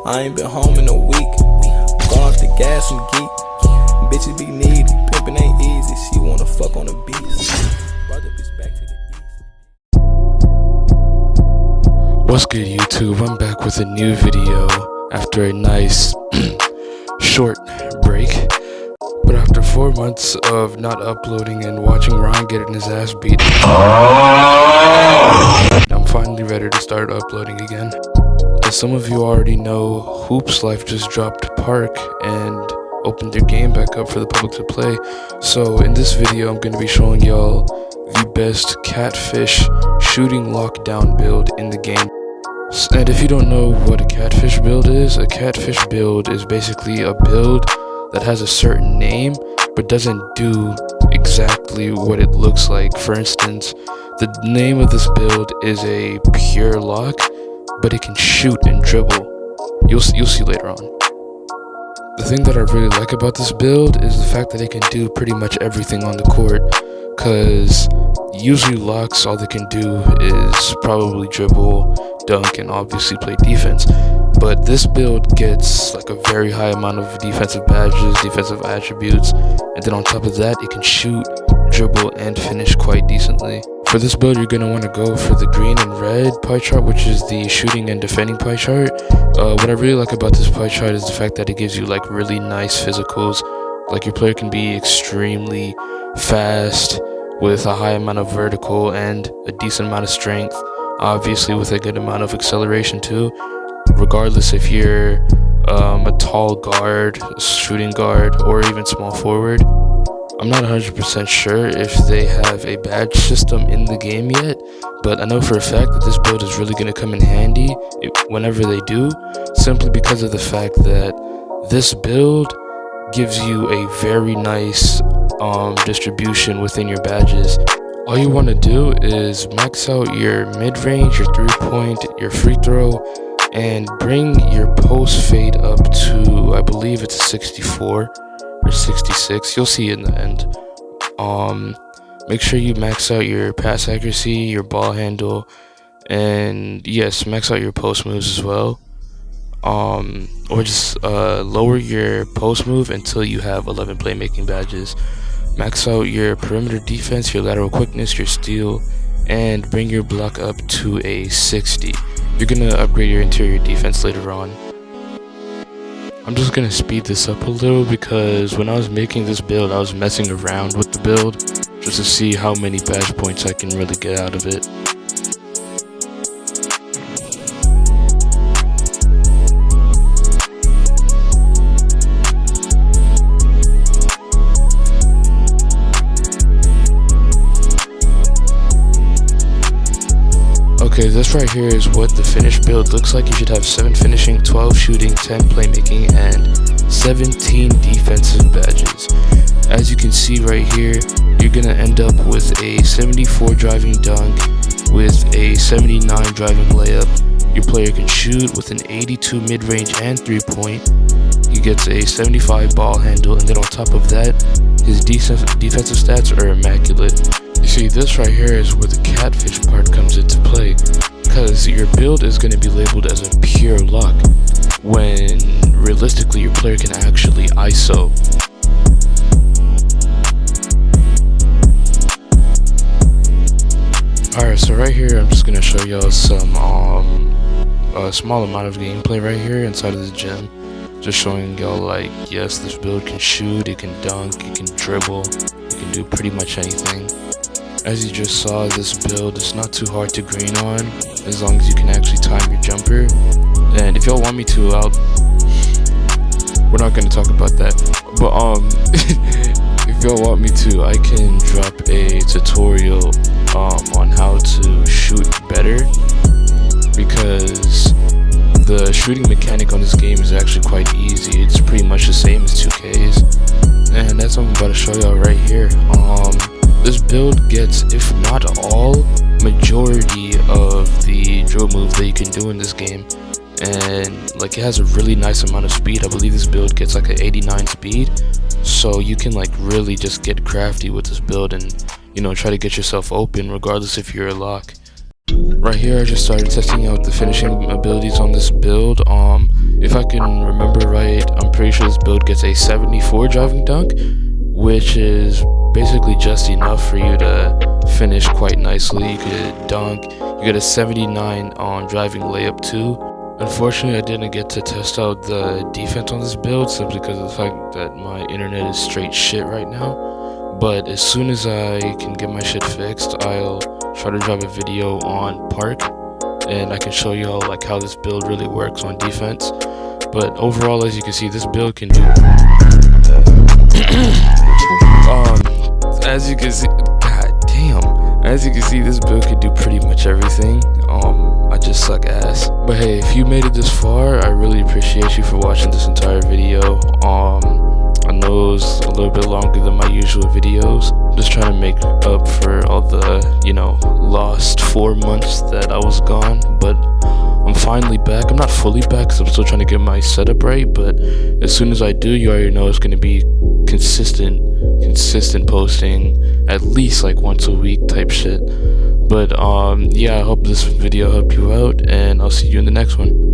I ain't been home in a week. Gone off the gas and geek. Bitches be needy. Pimpin' ain't easy. She wanna fuck on the beats. Brought the bitch back to the east. What's good, YouTube? I'm back with a new video after a nice short break. But after 4 months of not uploading and watching Ryan getting his ass beat, I'm finally ready to start uploading again. As some of you already know, Hoops Life just dropped Park and opened their game back up for the public to play. So in this video, I'm going to be showing y'all the best catfish shooting lockdown build in the game. And if you don't know what a catfish build is, a catfish build is basically a build that has a certain name but doesn't do exactly what it looks like. For instance, the name of this build is a pure lock, but it can shoot and dribble. You'll see later on. The thing that I really like about this build is the fact that it can do pretty much everything on the court, because usually locks, all they can do is probably dribble, dunk, and obviously play defense. But this build gets like a very high amount of defensive badges, defensive attributes, and then on top of that, it can shoot, dribble, and finish quite decently. For this build, you're going to want to go for the green and red pie chart, which is the shooting and defending pie chart. What I really like about this pie chart is the fact that it gives you like really nice physicals. Like your player can be extremely fast with a high amount of vertical and a decent amount of strength, obviously with a good amount of acceleration too, regardless if you're a tall guard, shooting guard, or even small forward. I'm not 100% sure if they have a badge system in the game yet, but I know for a fact that this build is really going to come in handy whenever they do, simply because of the fact that this build gives you a very nice distribution within your badges. All you want to do is max out your mid-range, your 3-point, your free throw, and bring your post fade up to, I believe it's a 64 or 66. You'll see in the end. Make sure you max out your pass accuracy, your ball handle, and yes, max out your post moves as well. Or just lower your post move until you have 11 playmaking badges. Max out your perimeter defense, your lateral quickness, your steal, and bring your block up to a 60. You're gonna upgrade your interior defense later on. I'm just gonna speed this up a little because when I was making this build, I was messing around with the build just to see how many badge points I can really get out of it. Okay, this right here is what the finished build looks like. You should have 7 finishing, 12 shooting, 10 playmaking, and 17 defensive badges. As you can see right here, you're gonna end up with a 74 driving dunk with a 79 driving layup. Your player can shoot with an 82 mid-range and 3-point. He gets a 75 ball handle, and then on top of that, his defensive stats are immaculate. You see, this right here is where the catfish part comes into play, because your build is going to be labeled as a pure lock, when realistically your player can actually ISO. Alright, so right here I'm just going to show y'all some a small amount of gameplay right here inside of the gym. Just showing y'all like, yes, this build can shoot, it can dunk, it can dribble, it can do pretty much anything. As you just saw, this build is not too hard to green on, as long as you can actually time your jumper. And if y'all want me to, we're not going to talk about that, but if y'all want me to, I can drop a tutorial on how to shoot better, because the shooting mechanic on this game is actually quite easy. It's pretty much the same as 2K's, and that's what I'm about to show y'all right here. This build gets, if not all, majority of the drill moves that you can do in this game, and like it has a really nice amount of speed. I believe this build gets like an 89 speed, so you can like really just get crafty with this build and, you know, try to get yourself open regardless if you're a lock. Right here I just started testing out the finishing abilities on this build. If I can remember right, I'm pretty sure this build gets a 74 driving dunk, which is basically just enough for you to finish quite nicely. You could dunk. You get a 79 on driving layup too. Unfortunately, I didn't get to test out the defense on this build simply because of the fact that my internet is straight shit right now. But as soon as I can get my shit fixed, I'll try to drop a video on park, and I can show you all like how this build really works on defense. But overall, as you can see, this build can do as you can see, god damn, as you can see, this build can do pretty much everything. I just suck ass. But hey, if you made it this far, I really appreciate you for watching this entire video. I know it was a little bit longer than my usual videos. I'm just trying to make up for all the, you know, lost 4 months that I was gone. But I'm finally back. I'm not fully back because I'm still trying to get my setup right. But as soon as I do, you already know it's going to be consistent posting, at least like once a week type shit. But yeah, I hope this video helped you out, and I'll see you in the next one.